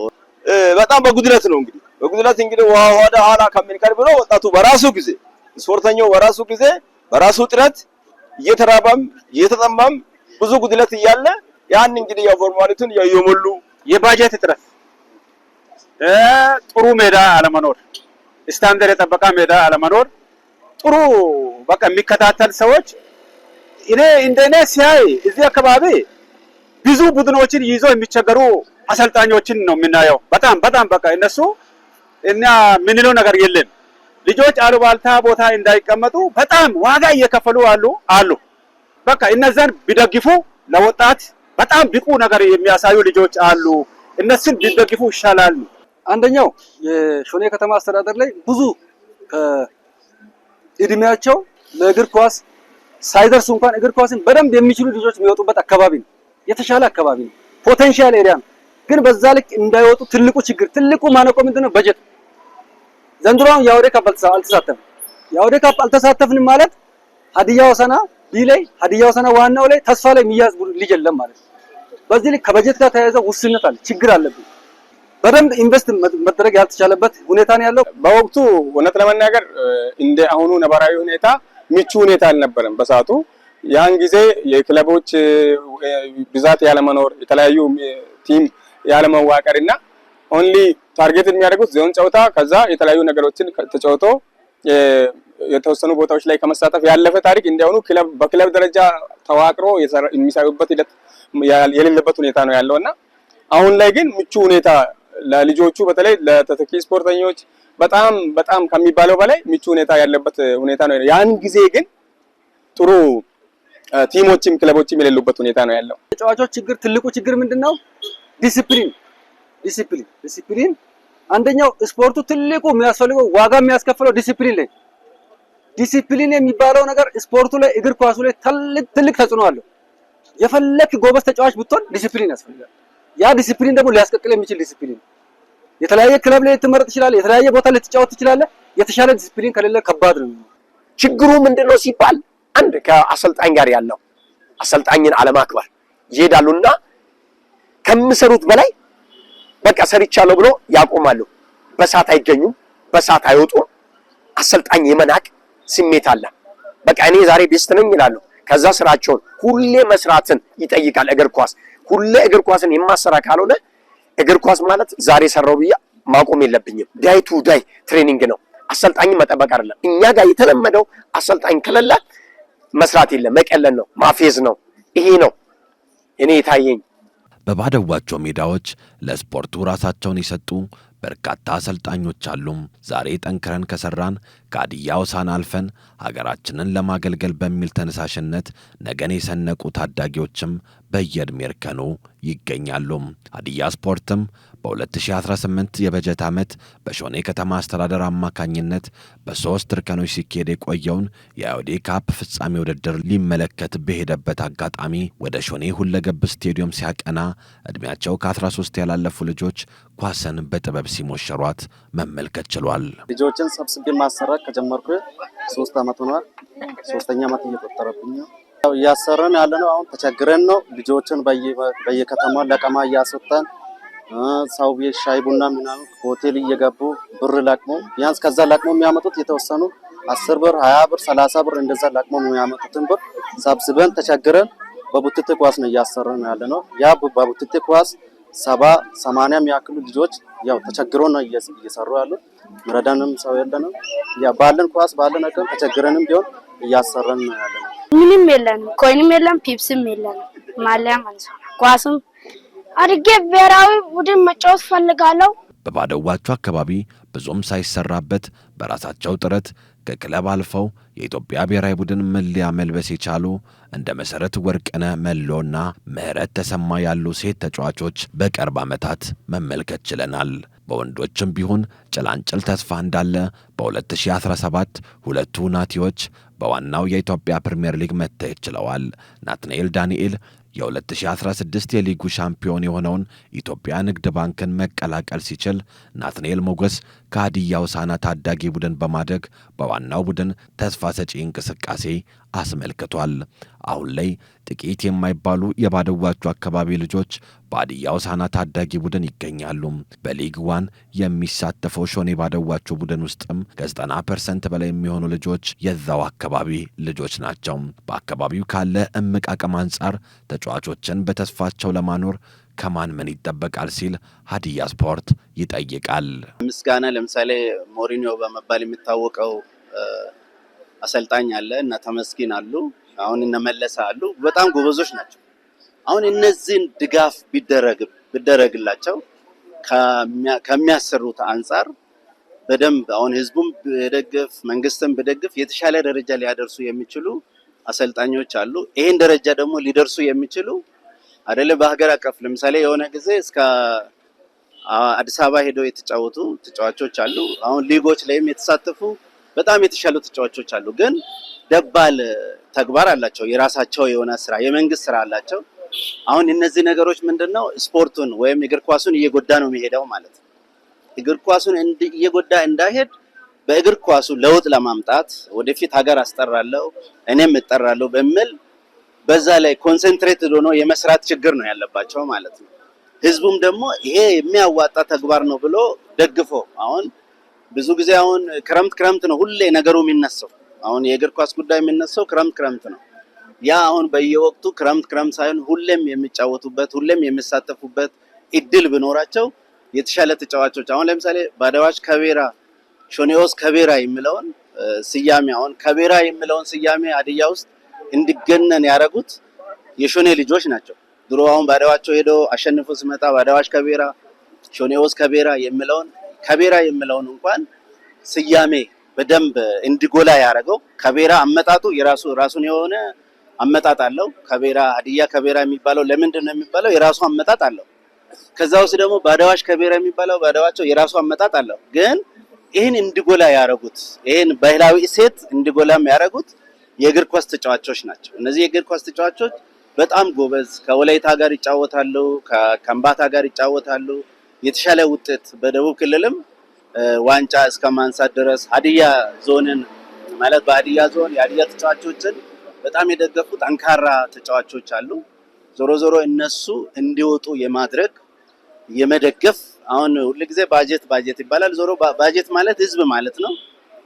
በጣም በጉድለት ነው እንግዲህ ወደ ኋላ ከሚንቀር ብሎ ወጣቱ በራሱ ጊዜ ስፖርተኛው በራሱ ጊዜ በራሱ ጥረት እየተራባም እየተጠማም ብዙ ጉድለት እያለ ያን እንግዲህ የፎርማሊቲውን የሞሉ የባጀት እጥረት፣ ጥሩ ሜዳ አለመኖር፣ ስታንዳርድ የጠበቀ ሜዳ አለመኖር፣ ጥሩ በቃ የሚከታተል ሰዎች እንደኔ ሲያይ እዚህ አካባቢ ብዙ ቡድኖችን ይዞ የሚቸገሩ አሰልጣኞችን ነው የምናየው። በጣም በቃ እነሱ እና ምንለው ነገር የለም። ልጆች አሉባልታ ቦታ እንዳይቀመጡ በጣም ዋጋ እየከፈሉ አሉ። በቃ እነዛን ቢደግፉ ለወጣት በጣም ብቁ ነገር የሚያሳዩ ልጆች አሉ። እነሱን ቢደግፉ ይሻላል። አንደኛው የሾኔ ከተማ አስተዳደር ላይ ብዙ እድሜያቸው ለእግር ኳስ ሳይደርሱ እንኳን እግር ኳስን በደንብ የሚችሉ ልጆች የሚወጡበት አካባቢ ነው። የተሻለ አካባቢ ነው። ፖቴንሻል ኤሪያ ነው። ግን በዛ ልክ እንዳይወጡ ትልቁ ማነቆ ምንድነው? በጀት። ዘንድሮውን የአውዴ ካፕ አልተሳተፍንም። የአውዴ ካፕ አልተሳተፍንም ማለት ሀዲያ ሆሳዕና ላይ ሀዲያ ሆሳዕና ዋናው ላይ ተስፋ ላይ የሚያዝ ልጅ የለም ማለት ነው። በዚህ ልክ ከበጀት ጋር ተያይዞ ውስንነት አለ፣ ችግር አለብን። በደንብ ኢንቨስት መደረግ ያልተቻለበት ሁኔታ ነው ያለው። በወቅቱ እውነት ለመናገር እንደ አሁኑ ነባራዊ ሁኔታ ምቹ ሁኔታ አልነበረም በሰዓቱ። ያን ጊዜ የክለቦች ብዛት ያለመኖር፣ የተለያዩ ቲም ያለመዋቀርና ኦንሊ ታርጌት የሚያደርጉት ዞን ጨዋታ ከዛ የተለያዩ ነገሮችን ተጫውቶ የተወሰኑ ቦታዎች ላይ ከመሳተፍ ያለፈ ታሪክ እንዲያውኑ በክለብ ደረጃ ተዋቅሮ የሚሰሩበት ሂደት የሌለበት ሁኔታ ነው ያለውና አሁን ላይ ግን ምቹ ሁኔታ ለልጆቹ በተለይ ለተተኪ ስፖርተኞች በጣም ከሚባለው በላይ ምቹ ሁኔታ ያለበት ሁኔታ ነው። ያን ጊዜ ግን ጥሩ ቲሞችም ክለቦችም የሌሉበት ሁኔታ ነው ያለው። ተጫዋቾች ችግር ትልቁ ችግር ምንድነው? ዲሲፕሊን አንደኛው ስፖርቱ ትልቁ የሚያስፈልገው ዋጋ የሚያስከፍለው ዲሲፕሊን ላይ ዲሲፕሊን የሚባለው ነገር ስፖርቱ ላይ እግር ኳሱ ላይ ትልቅ ተጽዕኖ አለው። የፈለክ ጎበዝ ተጫዋች ብትሆን ዲሲፕሊን ያስፈልጋል። ያ ዲሲፕሊን ደግሞ ሊያስቀጥል የሚችል ዲሲፕሊን የተለያየ ክለብ ላይ ልትመረጥ ይችላል፣ የተለያየ ቦታ ልትጫወት ትችላለህ። የተሻለ ዲሲፕሊን ከሌለ ከባድ ነው። ችግሩ ምንድነው ሲባል አንድ ከአሰልጣኝ ጋር ያለው አሰልጣኝን አለማክበር ይሄዳሉና ከምሰሩት በላይ በቃ ሰርቻለሁ ብሎ ያቆማሉ። በሰዓት አይገኙም፣ በሰዓት አይወጡም። አሰልጣኝ የመናቅ ስሜት አለ። በቃ እኔ ዛሬ ቤስት ነኝ ይላሉ። ከዛ ስራቸውን ሁሌ መስራትን ይጠይቃል። እግር ኳስ ሁሌ እግር ኳስን የማሰራ ካልሆነ እግር ኳስ ማለት ዛሬ ሰራው ብዬ ማቆም የለብኝም። ዳይ ቱ ዳይ ትሬኒንግ ነው። አሰልጣኝ መጠበቅ አይደለም። እኛ ጋር የተለመደው አሰልጣኝ ከሌለ መስራት የለም፣ መቀለል ነው፣ ማፌዝ ነው። ይሄ ነው እኔ የታየኝ። በባደዋቸው ሜዳዎች ለስፖርቱ ራሳቸውን የሰጡ በርካታ አሰልጣኞች አሉ። ዛሬ ጠንክረን ከሰራን ከሀዲያ ሆሳዕና አልፈን ሀገራችንን ለማገልገል በሚል ተነሳሽነት ነገን የሰነቁ ታዳጊዎችም በየዕድሜ እርከኑ ይገኛሉ። ሀዲያ ስፖርትም በ2018 የበጀት ዓመት በሾኔ ከተማ አስተዳደር አማካኝነት በ3 እርከኖች ሲካሄድ የቆየውን የአዮዴ ካፕ ፍጻሜ ውድድር ሊመለከት በሄደበት አጋጣሚ ወደ ሾኔ ሁለገብ ስቴዲየም ሲያቀና ዕድሜያቸው ከ13 ያላለፉ ልጆች ኳስን በጥበብ ሲሞሸሯት መመልከት ችሏል። ልጆችን ሰብስቤ ማሰራት ከጀመርኩ 3 ዓመት ሆኗል። 3ኛ ዓመት እየቆጠረብኝ ነው። እያሰራን ያለ ነው። አሁን ተቸግረን ነው። ልጆችን በየከተማው ለቀማ እያስወጣን ሰው ቤት ሻይ ቡና ምናምን ሆቴል እየገቡ ብር ለቅሞ ቢያንስ ከዛ ለቅሞ የሚያመጡት የተወሰኑ 10 ብር 20 ብር 30 ብር እንደዛ ለቅሞ የሚያመጡትን ብር ሰብስበን ተቸግረን በቡትቴ ኳስ ነው እያሰራን ያለ ነው። ያ በቡትቴ ኳስ 70-80 የሚያክሉ ልጆች ያው ተቸግሮ ነው እየሰሩ ያሉት። ምረዳንም ሰው የለንም። ያ ባለን ኳስ ባለን አቅም ተቸግረንም ቢሆን እያሰራን ነው ያለ ነው። ምንም የለም፣ ኮይንም የለም፣ ፒፕስም የለም። ማሊያም አንሰው ኳስም አድጌ ብሔራዊ ቡድን መጫወት ፈልጋለሁ። በባደዋቸው አካባቢ ብዙም ሳይሰራበት በራሳቸው ጥረት ከክለብ አልፈው የኢትዮጵያ ብሔራዊ ቡድን መለያ መልበስ የቻሉ እንደ መሰረት ወርቅነህ መሎና ምህረት ተሰማ ያሉ ሴት ተጫዋቾች በቅርብ ዓመታት መመልከት ችለናል። በወንዶችም ቢሆን ጭላንጭል ተስፋ እንዳለ በ2017 ሁለቱ ናቲዎች በዋናው የኢትዮጵያ ፕሪሚየር ሊግ መታየት ችለዋል። ናትናኤል ዳንኤል የ2016 የሊጉ ሻምፒዮን የሆነውን ኢትዮጵያ ንግድ ባንክን መቀላቀል ሲችል፣ ናትናኤል ሞገስ ከሀዲያ ሆሳዕና ታዳጊ ቡድን በማደግ በዋናው ቡድን ተስፋ ሰጪ እንቅስቃሴ አስመልክቷል። አሁን ላይ ጥቂት የማይባሉ የባደዋቹ አካባቢ ልጆች በሀዲያ ሆሳዕና ታዳጊ ቡድን ይገኛሉ። በሊግ 1 የሚሳተፈው ሾኔ ባደዋቹ ቡድን ውስጥም ከ90% በላይ የሚሆኑ ልጆች የዛው አካባቢ ልጆች ናቸው። በአካባቢው ካለ እምቅ አቅም አንጻር ተጫዋቾችን በተስፋቸው ለማኖር ከማን ምን ይጠበቃል ሲል ሀዲያ ስፖርት ይጠይቃል። ምስጋና ለምሳሌ ሞሪኒዮ በመባል የሚታወቀው አሰልጣኝ አለ እና ተመስኪን አሉ። አሁን እነ መለሰ አሉ። በጣም ጎበዞች ናቸው። አሁን እነዚህን ድጋፍ ቢደረግላቸው ከሚያሰሩት አንጻር በደንብ አሁን ህዝቡም በደግፍ መንግስትም በደግፍ የተሻለ ደረጃ ሊያደርሱ የሚችሉ አሰልጣኞች አሉ። ይሄን ደረጃ ደግሞ ሊደርሱ የሚችሉ አይደለ በሀገር አቀፍ ለምሳሌ የሆነ ጊዜ እስከ አዲስ አበባ ሄደው የተጫወቱ ተጫዋቾች አሉ። አሁን ሊጎች ላይም የተሳተፉ በጣም የተሻሉ ተጫዋቾች አሉ። ግን ደባል ተግባር አላቸው። የራሳቸው የሆነ ስራ የመንግስት ስራ አላቸው። አሁን እነዚህ ነገሮች ምንድነው ስፖርቱን ወይም እግር ኳሱን እየጎዳ ነው የሚሄደው ማለት ነው። እግር ኳሱን እየጎዳ እንዳይሄድ በእግር ኳሱ ለውጥ ለማምጣት ወደፊት ሀገር አስጠራለሁ እኔም እጠራለሁ በሚል በዛ ላይ ኮንሰንትሬትድ ሆኖ የመስራት ችግር ነው ያለባቸው ማለት ነው። ህዝቡም ደግሞ ይሄ የሚያዋጣ ተግባር ነው ብሎ ደግፎ አሁን ብዙ ጊዜ አሁን ክረምት ነው ሁሌ ነገሩ የሚነሳው። አሁን የእግር ኳስ ጉዳይ የሚነሳው ክረምት ነው። ያ አሁን በየወቅቱ ክረምት ሳይሆን ሁሌም የሚጫወቱበት ሁሌም የሚሳተፉበት እድል ቢኖራቸው የተሻለ ተጫዋቾች አሁን ለምሳሌ ባዳዋች ከቤራ ሾኔዎስ ከቤራ የሚለውን ስያሜ አሁን ከቤራ የሚለውን ስያሜ ሀዲያ ውስጥ እንዲገነን ያደረጉት የሾኔ ልጆች ናቸው። ድሮ አሁን ባዳዋቸው ሄዶ አሸንፎ ሲመጣ ባዳዋች ከቤራ ሾኔዎስ ከቤራ የሚለውን እንኳን ስያሜ በደንብ እንዲጎላ ያደረገው ከቤራ አመጣጡ ራሱን የሆነ አመጣጥ አለው። ከቤራ ሀዲያ ከቤራ የሚባለው ለምንድን ነው የሚባለው? የራሱ አመጣጥ አለው። ከዛ ውስጥ ደግሞ ባዳዋች ከቤራ የሚባለው ባዳዋቸው የራሱ አመጣጥ አለው። ግን ይህን እንዲጎላ ያደረጉት ይህን ባህላዊ እሴት እንዲጎላም ያደረጉት የእግር ኳስ ተጫዋቾች ናቸው። እነዚህ የእግር ኳስ ተጫዋቾች በጣም ጎበዝ ከወላይታ ጋር ይጫወታሉ፣ ከከምባታ ጋር ይጫወታሉ። የተሻለ ውጤት በደቡብ ክልልም ዋንጫ እስከ ማንሳት ድረስ ሀዲያ ዞንን ማለት በሀዲያ ዞን የሀዲያ ተጫዋቾችን በጣም የደገፉ ጠንካራ ተጫዋቾች አሉ። ዞሮ ዞሮ እነሱ እንዲወጡ የማድረግ የመደገፍ አሁን ሁልጊዜ ባጀት ይባላል። ዞሮ ባጀት ማለት ህዝብ ማለት ነው።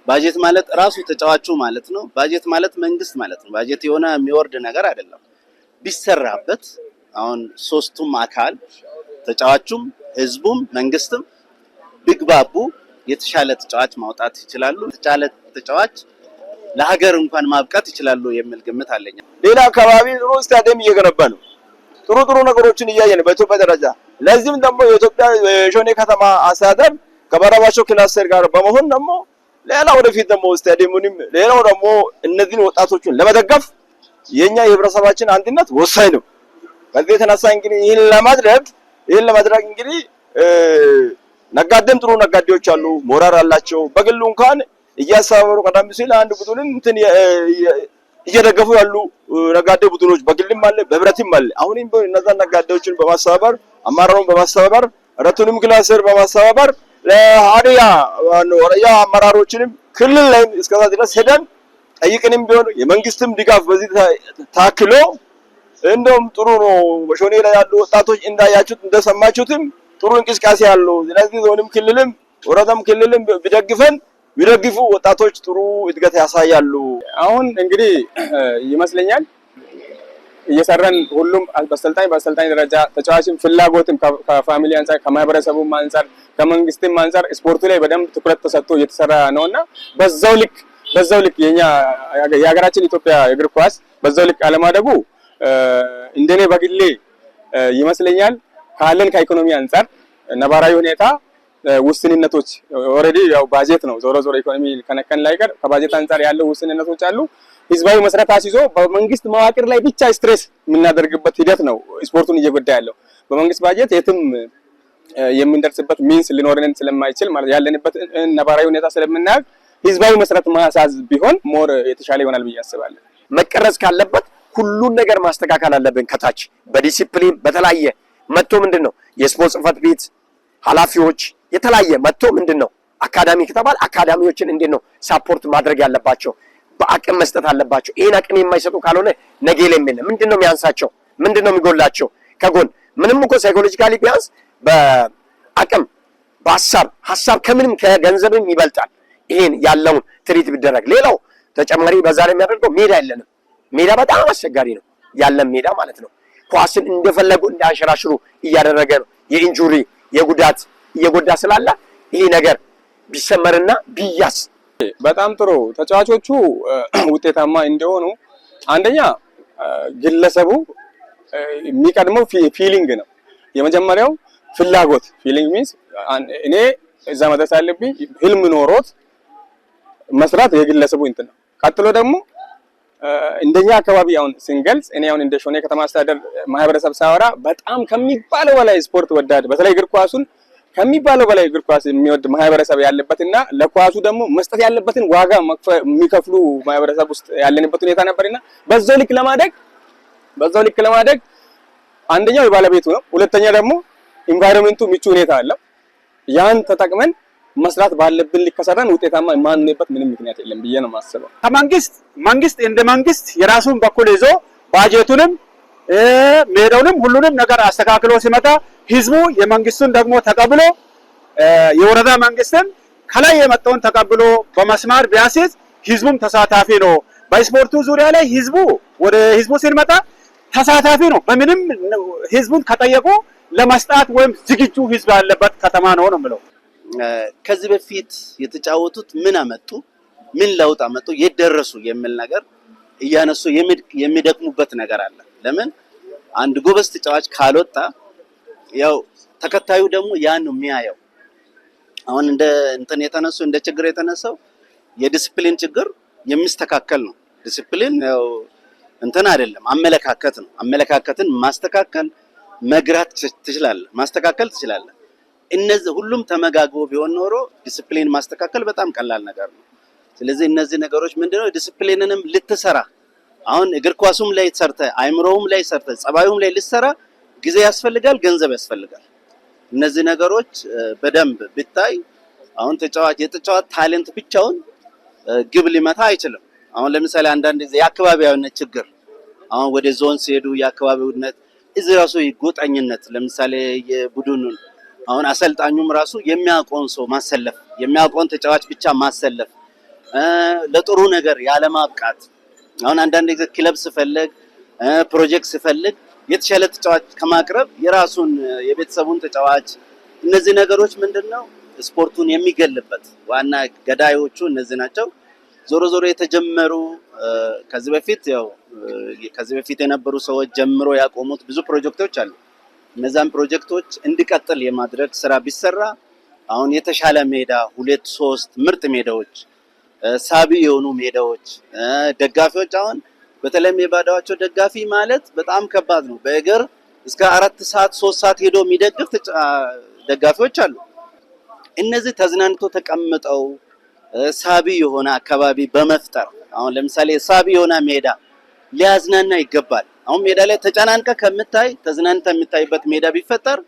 ባጀት ማለት ራሱ ተጫዋቹ ማለት ነው። ባጀት ማለት መንግስት ማለት ነው። ባጀት የሆነ የሚወርድ ነገር አይደለም። ቢሰራበት አሁን ሶስቱም አካል ተጫዋቹም፣ ህዝቡም፣ መንግስትም ቢግባቡ የተሻለ ተጫዋች ማውጣት ይችላሉ። የተሻለ ተጫዋች ለሀገር እንኳን ማብቃት ይችላሉ የሚል ግምት አለኝ። ሌላ አካባቢ ጥሩ ስታዲየም እየገነባ ነው። ጥሩ ነገሮችን እያየን በኢትዮጵያ ደረጃ። ለዚህም ደግሞ የኢትዮጵያ የሾኔ ከተማ አስተዳደር ከባራባቸው ክላስተር ጋር በመሆን ደግሞ ሌላ ወደፊት ደግሞ ስታዲየሙንም ሌላው ደግሞ እነዚህን ወጣቶችን ለመደገፍ የኛ የህብረተሰባችን አንድነት ወሳኝ ነው። ከዚህ የተነሳ እንግዲህ ይህን ለማድረግ እንግዲህ ነጋዴም ጥሩ ነጋዴዎች አሉ፣ ሞራል አላቸው። በግሉ እንኳን እያስተባበሩ ቀደም ሲል አንድ ቡድንን እንትን እየደገፉ ያሉ ነጋዴ ቡድኖች በግልም አለ በህብረትም አለ። አሁንም እነዛ ነጋዴዎችን በማስተባበር አመራሩን በማስተባበር ረቱንም ክላስተር በማስተባበር ለሀዲያ ወረያ አመራሮችንም ክልል ላይ እስከዛ ድረስ ሄደን ጠይቅንም ቢሆን የመንግስትም ድጋፍ በዚህ ታክሎ እንደውም ጥሩ ነው። በሾኔ ላይ ያሉ ወጣቶች እንዳያችሁት እንደሰማችሁትም ጥሩ እንቅስቃሴ ያለው። ስለዚህ ዞንም ክልልም ወረዳም ክልልም ቢደግፉ ወጣቶች ጥሩ እድገት ያሳያሉ። አሁን እንግዲህ ይመስለኛል እየሰራን ሁሉም በአሰልጣኝ ደረጃ ተጫዋችም ፍላጎትም ከፋሚሊ አንፃር ከማህበረሰቡም አንፃር ከመንግስትም አንፃር ስፖርቱ ላይ በደንብ ትኩረት ተሰጥቶ እየተሰራ ነውና በዛው ልክ የሀገራችን ኢትዮጵያ እግር ኳስ በዛው ልክ አለማደጉ እንደኔ በግሌ ይመስለኛል ካለን ከኢኮኖሚ አንፃር ነባራዊ ሁኔታ ውስንነቶች ኦሬዲ ያው ባጀት ነው ዞሮ ኢኮኖሚ ከነከን ላይ ቀር ከባጀት አንፃር ያለው ውስንነቶች አሉ። ህዝባዊ መሰረት አስይዞ በመንግስት መዋቅር ላይ ብቻ ስትሬስ የምናደርግበት ሂደት ነው ስፖርቱን እየጎዳ ያለው። በመንግስት ባጀት የትም የምንደርስበት ሚንስ ሊኖርልን ስለማይችል ማለት ያለንበት ነባራዊ ሁኔታ ስለምናውቅ ህዝባዊ መሰረት ማሳዝ ቢሆን ሞር የተሻለ ይሆናል ብዬ አስባለሁ። መቀረጽ ካለበት ሁሉን ነገር ማስተካከል አለብን። ከታች በዲሲፕሊን በተለያየ መጥቶ ምንድነው የስፖርት ጽሕፈት ቤት ኃላፊዎች የተለያየ መጥቶ ምንድነው አካዳሚ ከተባለ አካዳሚዎችን እንዴት ነው ሳፖርት ማድረግ ያለባቸው? በአቅም መስጠት አለባቸው። ይሄን አቅም የማይሰጡ ካልሆነ ነገ ላይ ምንድነው የሚያንሳቸው? ምንድነው የሚጎላቸው? ከጎን ምንም እኮ ሳይኮሎጂካሊ ቢያንስ በአቅም ሐሳብ ከምንም ከገንዘብም ይበልጣል። ይሄን ያለውን ትሪት ቢደረግ ሌላው ተጨማሪ በዛ ላይ የሚያደርገው ሜዳ የለንም። ሜዳ በጣም አስቸጋሪ ነው ያለን ሜዳ ማለት ነው። ኳስን እንደፈለጉ እንዳንሸራሽሩ እያደረገ ነው። የኢንጁሪ የጉዳት እየጎዳ ስላለ ይሄ ነገር ቢሰመርና ቢያስ በጣም ጥሩ ተጫዋቾቹ ውጤታማ እንደሆኑ አንደኛ ግለሰቡ የሚቀድመው ፊሊንግ ነው። የመጀመሪያው ፍላጎት ፊሊንግ ሚንስ እኔ እዛ መድረስ አለብኝ ህልም ኖሮት መስራት የግለሰቡ እንትን ነው። ቀጥሎ ደግሞ እንደኛ አካባቢ አሁን ስንገልጽ እኔ አሁን እንደ ሾኔ ከተማ አስተዳደር ማህበረሰብ ሳወራ በጣም ከሚባለው በላይ ስፖርት ወዳድ በተለይ እግር ኳሱን ከሚባለው በላይ እግር ኳስ የሚወድ ማህበረሰብ ያለበትና ለኳሱ ደግሞ መስጠት ያለበትን ዋጋ የሚከፍሉ ማህበረሰብ ውስጥ ያለንበት ሁኔታ ነበርና በዛው ልክ ለማደግ አንደኛው የባለቤቱ ነው። ሁለተኛ ደግሞ ኢንቫይሮንመንቱ ምቹ ሁኔታ አለው። ያን ተጠቅመን መስራት ባለብን ልክ ከሰራን ውጤታማ የማንሆንበት ምንም ምክንያት የለም ብዬ ነው የማስበው። መንግስት እንደ መንግስት የራሱን በኩል ይዞ ባጀቱንም ሜዳውንም ሁሉንም ነገር አስተካክሎ ሲመጣ ህዝቡ የመንግስቱን ደግሞ ተቀብሎ የወረዳ መንግስትም ከላይ የመጣውን ተቀብሎ በመስማር ቢያስይዝ ህዝቡም ተሳታፊ ነው። በስፖርቱ ዙሪያ ላይ ወደ ህዝቡ ሲመጣ ተሳታፊ ነው። በምንም ህዝቡን ከጠየቁ ለመስጣት ወይም ዝግጁ ህዝብ ያለበት ከተማ ነው የምለው። ከዚህ በፊት የተጫወቱት ምን አመጡ፣ ምን ለውጥ አመጡ፣ የደረሱ የሚል ነገር እያነሱ የሚደክሙበት ነገር አለ። ለምን አንድ ጎበዝ ተጫዋች ካልወጣ ያው ተከታዩ ደግሞ ያን ነው የሚያየው። አሁን እንደ ችግር የተነሳው የዲሲፕሊን ችግር የሚስተካከል ነው። ዲሲፕሊን ያው አይደለም አመለካከት ነው። አመለካከትን ማስተካከል መግራት ትችላለህ፣ ማስተካከል ትችላለህ። እነዚህ ሁሉም ተመጋግቦ ቢሆን ኖሮ ዲሲፕሊን ማስተካከል በጣም ቀላል ነገር ነው። ስለዚህ እነዚህ ነገሮች ምንድነው ዲሲፕሊንንም ልትሰራ አሁን እግር ኳሱም ላይ ሰርተ አይምሮውም ላይ ሰርተ ጸባዩም ላይ ልትሰራ ጊዜ ያስፈልጋል፣ ገንዘብ ያስፈልጋል። እነዚህ ነገሮች በደንብ ብታይ አሁን የተጫዋች ታሌንት ብቻውን ግብ ሊመታ አይችልም። አሁን ለምሳሌ አንዳንድ ጊዜ የአካባቢያዊነት ችግር አሁን ወደ ዞን ሲሄዱ የአካባቢውነት እዚህ ራሱ ጎጠኝነት ለምሳሌ የቡድኑን አሁን አሰልጣኙም ራሱ የሚያውቀውን ሰው ማሰለፍ፣ የሚያውቀውን ተጫዋች ብቻ ማሰለፍ፣ ለጥሩ ነገር ያለማብቃት። አሁን አንዳንድ ጊዜ ክለብ ሲፈልግ ፕሮጀክት ሲፈልግ የተሻለ ተጫዋች ከማቅረብ የራሱን የቤተሰቡን ተጫዋች እነዚህ ነገሮች ምንድነው ስፖርቱን የሚገልበት ዋና ገዳዮቹ እነዚህ ናቸው። ዞሮ ዞሮ የተጀመሩ ከዚህ በፊት የነበሩ ሰዎች ጀምሮ ያቆሙት ብዙ ፕሮጀክቶች አሉ። እነዛን ፕሮጀክቶች እንዲቀጥል የማድረግ ስራ ቢሰራ አሁን የተሻለ ሜዳ 2-3 ምርጥ ሜዳዎች፣ ሳቢ የሆኑ ሜዳዎች፣ ደጋፊዎች አሁን በተለይም የባዳዋቸው ደጋፊ ማለት በጣም ከባድ ነው። በእግር እስከ 4 ሰዓት 3 ሰዓት ሄዶ የሚደግፍ ደጋፊዎች አሉ። እነዚህ ተዝናንቶ ተቀምጠው ሳቢ የሆነ አካባቢ በመፍጠር አሁን ለምሳሌ ሳቢ የሆነ ሜዳ ሊያዝናና ይገባል። አሁን ሜዳ ላይ ተጨናንቀ ከምታይ ተዝናንተ የምታይበት ሜዳ ቢፈጠር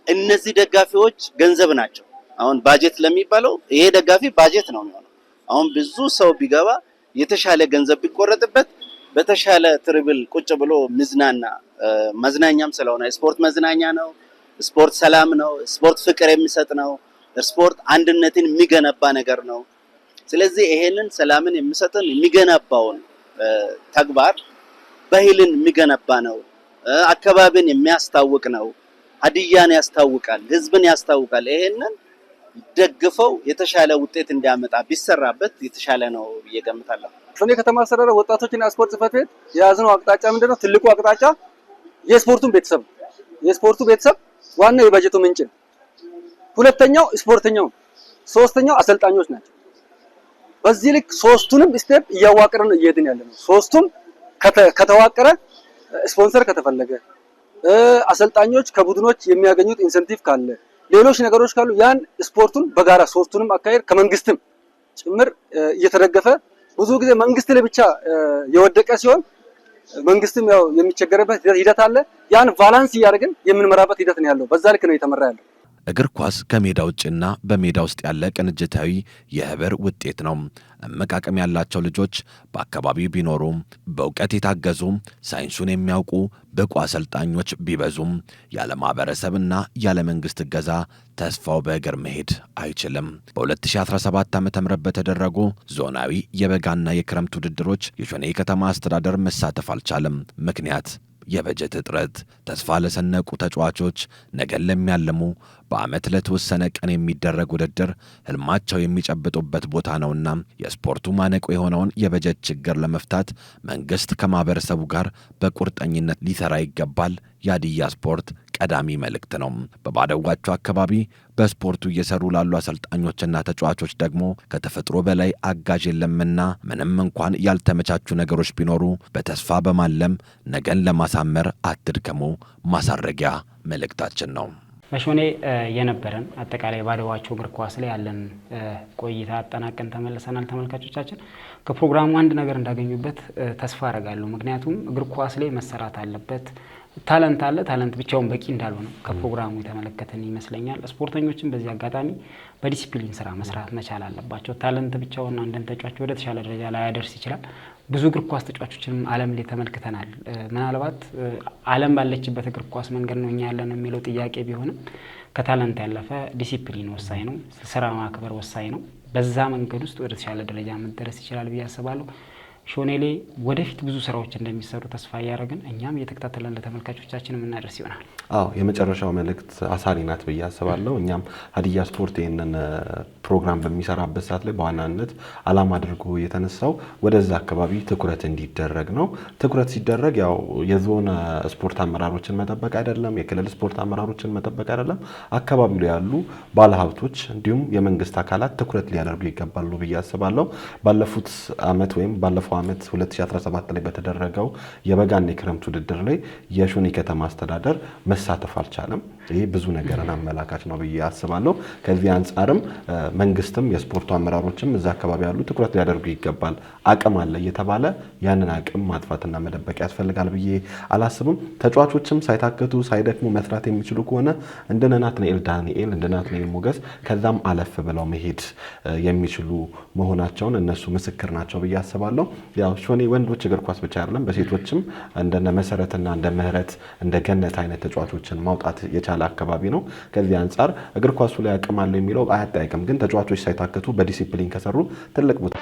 እነዚህ ደጋፊዎች ገንዘብ ናቸው። አሁን ባጀት ለሚባለው ይሄ ደጋፊ ባጀት ነው የሚሆነው። አሁን ብዙ ሰው ቢገባ የተሻለ ገንዘብ ቢቆረጥበት በተሻለ ትሪብል ቁጭ ብሎ ምዝናና መዝናኛም ስለሆነ ስፖርት መዝናኛ ነው። ስፖርት ሰላም ነው። ስፖርት ፍቅር የሚሰጥ ነው። ስፖርት አንድነትን የሚገነባ ነገር ነው። ስለዚህ ይሄንን ሰላምን የሚሰጥን የሚገነባውን ተግባር ባህልን የሚገነባ ነው። አካባቢን የሚያስታውቅ ነው። ሀዲያን ያስታውቃል፣ ህዝብን ያስታውቃል። ይሄንን ደግፈው የተሻለ ውጤት እንዲያመጣ ቢሰራበት የተሻለ ነው ብዬ ገምታለሁ። ሾኔ ከተማ አስተዳደር ወጣቶችና ስፖርት ጽሕፈት ቤት የያዝነው አቅጣጫ ምንድነው? ትልቁ አቅጣጫ የስፖርቱ ቤተሰብ ዋናው የባጀቱ ምንጭ ነው። ሁለተኛው ስፖርተኛው፣ ሶስተኛው አሰልጣኞች ናቸው። በዚህ ልክ ሶስቱንም ስቴፕ እያዋቀርን እየሄድን ያለነው። ሶስቱም ከተዋቀረ ስፖንሰር ከተፈለገ አሰልጣኞች ከቡድኖች የሚያገኙት ኢንሰንቲቭ ካለ ሌሎች ነገሮች ካሉ ያን ስፖርቱን በጋራ ሶስቱንም አካሄድ ከመንግስትም ጭምር እየተደገፈ ብዙ ጊዜ መንግስት ላይ ብቻ የወደቀ ሲሆን መንግስትም ያው የሚቸገርበት ሂደት አለ። ያን ቫላንስ እያደረግን የምንመራበት ሂደት ነው ያለው። በዛ ልክ ነው የተመራ ያለው። እግር ኳስ ከሜዳ ውጭና በሜዳ ውስጥ ያለ ቅንጅታዊ የህብር ውጤት ነው። አመቃቀም ያላቸው ልጆች በአካባቢው ቢኖሩም በእውቀት የታገዙ ሳይንሱን የሚያውቁ ብቁ አሰልጣኞች ቢበዙም ያለ ማህበረሰብና ያለ መንግስት እገዛ ተስፋው በእግር መሄድ አይችልም። በ2017 ዓ.ም በተደረጉ ዞናዊ የበጋና የክረምት ውድድሮች የሾኔ ከተማ አስተዳደር መሳተፍ አልቻለም። ምክንያት የበጀት እጥረት። ተስፋ ለሰነቁ ተጫዋቾች ነገን ለሚያልሙ በዓመት ለተወሰነ ቀን የሚደረግ ውድድር ህልማቸው የሚጨብጡበት ቦታ ነውና የስፖርቱ ማነቆ የሆነውን የበጀት ችግር ለመፍታት መንግስት ከማህበረሰቡ ጋር በቁርጠኝነት ሊሰራ ይገባል የሀዲያ ስፖርት ቀዳሚ መልእክት ነው። በባደዋቸው አካባቢ በስፖርቱ እየሰሩ ላሉ አሰልጣኞችና ተጫዋቾች ደግሞ ከተፈጥሮ በላይ አጋዥ የለምና ምንም እንኳን ያልተመቻቹ ነገሮች ቢኖሩ በተስፋ በማለም ነገን ለማሳመር አትድከሙ ማሳረጊያ መልእክታችን ነው። በሾኔ የነበረን አጠቃላይ ባደዋቸው እግር ኳስ ላይ ያለን ቆይታ አጠናቀን ተመልሰናል። ተመልካቾቻችን ከፕሮግራሙ አንድ ነገር እንዳገኙበት ተስፋ አረጋለሁ። ምክንያቱም እግር ኳስ ላይ መሰራት አለበት። ታለንት አለ። ታለንት ብቻውን በቂ እንዳልሆነ ከፕሮግራሙ የተመለከተን ይመስለኛል። ስፖርተኞችን በዚህ አጋጣሚ በዲሲፕሊን ስራ መስራት መቻል አለባቸው። ታለንት ብቻውን አንድን ተጫዋች ወደ ተሻለ ደረጃ ላይ ያደርስ ይችላል። ብዙ እግር ኳስ ተጫዋቾችንም ዓለም ላይ ተመልክተናል። ምናልባት ዓለም ባለችበት እግር ኳስ መንገድ ነው እኛ ያለን የሚለው ጥያቄ ቢሆንም ከታለንት ያለፈ ዲሲፕሊን ወሳኝ ነው። ስራ ማክበር ወሳኝ ነው። በዛ መንገድ ውስጥ ወደ ተሻለ ደረጃ መደረስ ይችላል ብዬ አስባለሁ። ሾኔ ላይ ወደፊት ብዙ ስራዎች እንደሚሰሩ ተስፋ እያደረግን እኛም እየተከታተለን ለተመልካቾቻችን የምናደርስ ይሆናል። የመጨረሻው መልእክት አሳሪ ናት ብዬ አስባለሁ። እኛም ሀዲያ ስፖርት ይህንን ፕሮግራም በሚሰራበት ሰዓት ላይ በዋናነት ዓላማ አድርጎ የተነሳው ወደዛ አካባቢ ትኩረት እንዲደረግ ነው። ትኩረት ሲደረግ ያው የዞን ስፖርት አመራሮችን መጠበቅ አይደለም፣ የክልል ስፖርት አመራሮችን መጠበቅ አይደለም። አካባቢው ላይ ያሉ ባለሀብቶች እንዲሁም የመንግስት አካላት ትኩረት ሊያደርጉ ይገባሉ ብዬ አስባለሁ። ባለፉት ዓመት ወይም ባለፈው ዓመት 2017 ላይ በተደረገው የበጋና የክረምት ውድድር ላይ የሾኔ ከተማ አስተዳደር መሳተፍ አልቻለም። ይሄ ብዙ ነገርን አመላካች ነው ብዬ አስባለሁ። ከዚህ አንጻርም መንግስትም የስፖርቱ አመራሮችም እዛ አካባቢ ያሉ ትኩረት ሊያደርጉ ይገባል። አቅም አለ እየተባለ ያንን አቅም ማጥፋትና መደበቅ ያስፈልጋል ብዬ አላስብም። ተጫዋቾችም ሳይታከቱ ሳይደክሙ መስራት የሚችሉ ከሆነ እንደነ ናትናኤል ዳንኤል እንደነ ናትናኤል ሞገስ ከዛም አለፍ ብለው መሄድ የሚችሉ መሆናቸውን እነሱ ምስክር ናቸው ብዬ አስባለሁ። ያው ሾኔ ወንዶች እግር ኳስ ብቻ አይደለም በሴቶችም እንደነ መሰረትና እንደ ምህረት እንደ ገነት አይነት ተጫዋቾችን ማውጣት የቻለ አካባቢ ነው። ከዚህ አንጻር እግር ኳሱ ላይ አቅም አለው የሚለው አያጠያይቅም። ግን ተጫዋቾች ሳይታከቱ በዲሲፕሊን ከሰሩ ትልቅ ቦታ